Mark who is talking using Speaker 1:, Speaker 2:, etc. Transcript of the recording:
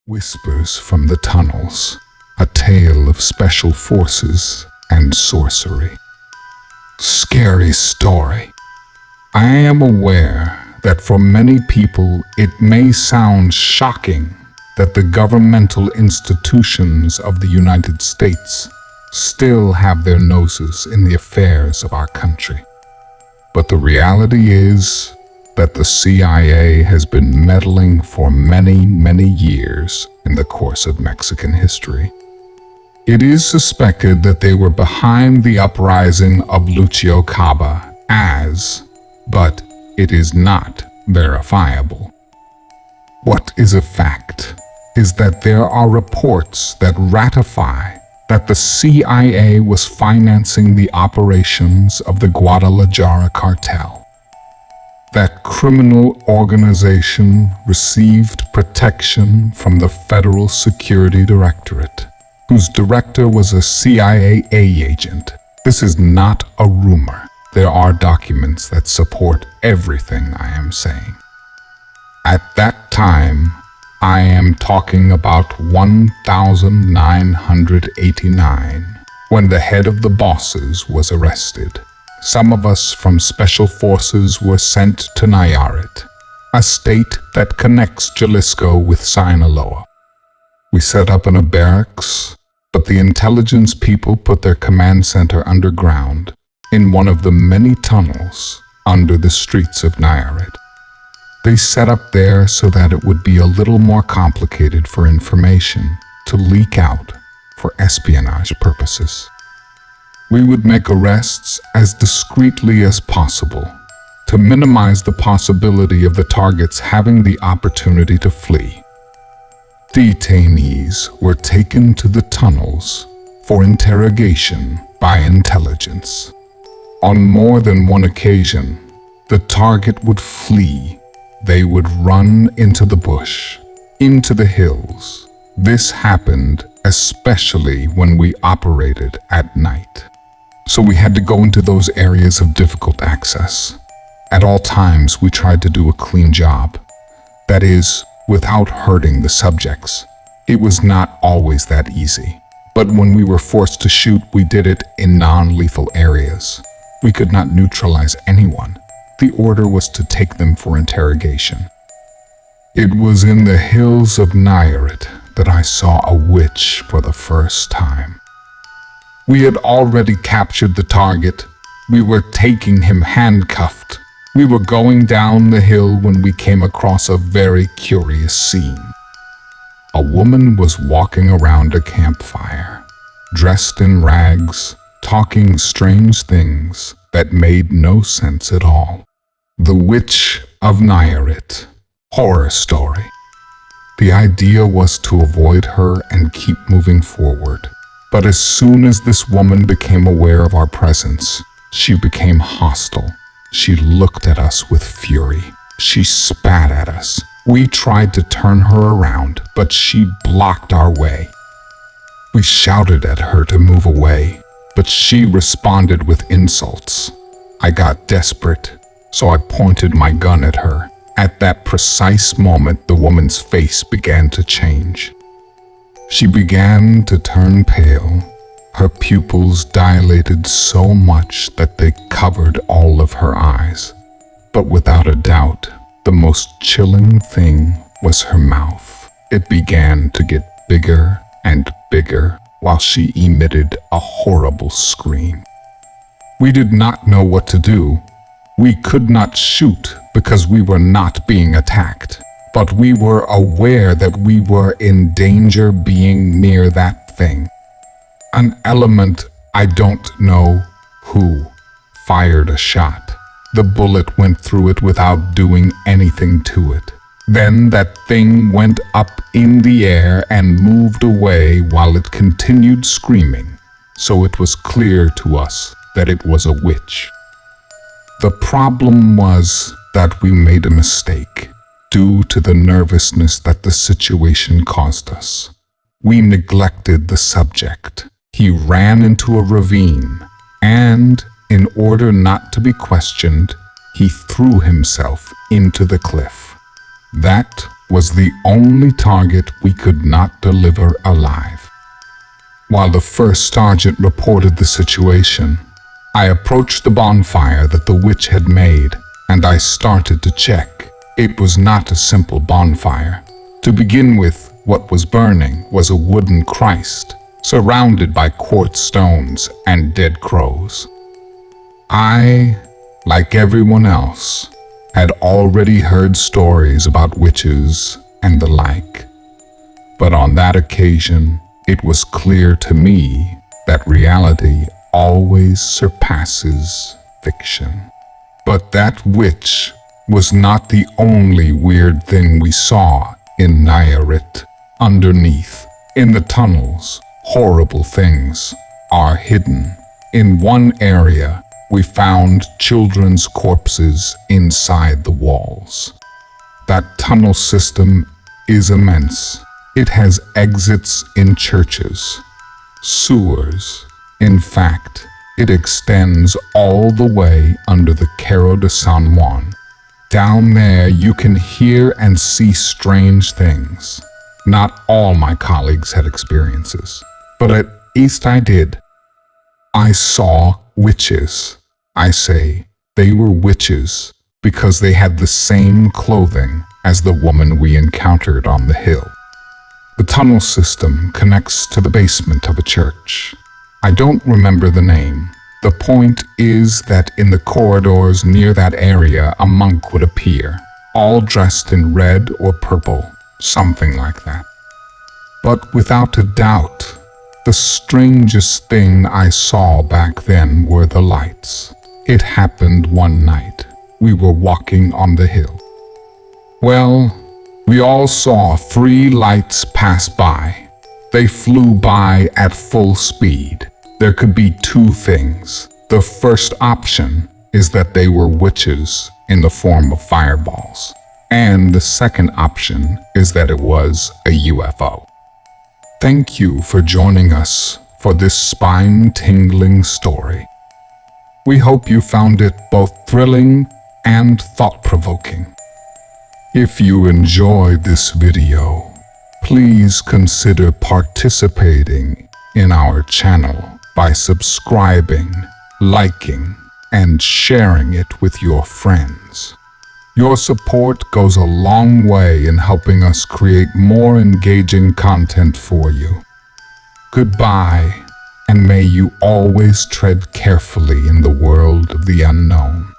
Speaker 1: Whispers from the Tunnels, a tale of special forces and sorcery. Scary story. I am aware that for many people it may sound shocking that the governmental institutions of the United States still have their noses in the affairs of our country. But the reality is that the CIA has been meddling for many years in the course of Mexican history. It is suspected that they were behind the uprising of Lucio Caba but it is not verifiable. What is a fact is that there are reports that ratify that the CIA was financing the operations of the Guadalajara cartel. That criminal organization received protection from the Federal Security Directorate, whose director was a CIA agent. This is not a rumor. There are documents that support everything I am saying. At that time, I am talking about 1989, when the head of the bosses was arrested. Some of us from Special Forces were sent to Nayarit, a state that connects Jalisco with Sinaloa. We set up in a barracks, but the intelligence people put their command center underground, in one of the many tunnels under the streets of Nayarit. They set up there so that it would be a little more complicated for information to leak out for espionage purposes. We would make arrests as discreetly as possible to minimize the possibility of the targets having the opportunity to flee. Detainees were taken to the tunnels for interrogation by intelligence. On more than one occasion, the target would flee. They would run into the bush, into the hills. This happened especially when we operated at night. So we had to go into those areas of difficult access. At all times, we tried to do a clean job. That is, without hurting the subjects. It was not always that easy. But when we were forced to shoot, we did it in non-lethal areas. We could not neutralize anyone. The order was to take them for interrogation. It was in the hills of Nayarit that I saw a witch for the first time. We had already captured the target. We were taking him handcuffed. We were going down the hill when we came across a very curious scene. A woman was walking around a campfire, dressed in rags, talking strange things that made no sense at all. The Witch of Nayarit. Horror story. The idea was to avoid her and keep moving forward. But as soon as this woman became aware of our presence, she became hostile. She looked at us with fury. She spat at us. We tried to turn her around, but she blocked our way. We shouted at her to move away, but she responded with insults. I got desperate, so I pointed my gun at her. At that precise moment, the woman's face began to change. She began to turn pale. Her pupils dilated so much that they covered all of her eyes. But without a doubt, the most chilling thing was her mouth. It began to get bigger and bigger while she emitted a horrible scream. We did not know what to do. We could not shoot because we were not being attacked. But we were aware that we were in danger being near that thing. An element, I don't know who, fired a shot. The bullet went through it without doing anything to it. Then that thing went up in the air and moved away while it continued screaming. So it was clear to us that it was a witch. The problem was that we made a mistake. Due to the nervousness that the situation caused us, we neglected the subject. He ran into a ravine, and, in order not to be questioned, he threw himself into the cliff. That was the only target we could not deliver alive. While the first sergeant reported the situation, I approached the bonfire that the witch had made, and I started to check. It was not a simple bonfire. To begin with, what was burning was a wooden Christ, surrounded by quartz stones and dead crows. I, like everyone else, had already heard stories about witches and the like. But on that occasion, it was clear to me that reality always surpasses fiction. But that witch was not the only weird thing we saw in Nayarit. Underneath, in the tunnels, horrible things are hidden. In one area, we found children's corpses inside the walls. That tunnel system is immense. It has exits in churches, sewers. In fact, it extends all the way under the Cerro de San Juan. Down there you can hear and see strange things. Not all my colleagues had experiences, but at least I did. I saw witches. I say they were witches because they had the same clothing as the woman we encountered on the hill. The tunnel system connects to the basement of a church. I don't remember the name. The point is that in the corridors near that area a monk would appear, all dressed in red or purple, something like that. But without a doubt, the strangest thing I saw back then were the lights. It happened one night. We were walking on the hill. Well, we all saw 3 lights pass by. They flew by at full speed. There could be 2 things. The first option is that they were witches in the form of fireballs. And the second option is that it was a UFO. Thank you for joining us for this spine-tingling story. We hope you found it both thrilling and thought-provoking. If you enjoyed this video, please consider participating in our channel by subscribing, liking, and sharing it with your friends. Your support goes a long way in helping us create more engaging content for you. Goodbye, and may you always tread carefully in the world of the unknown.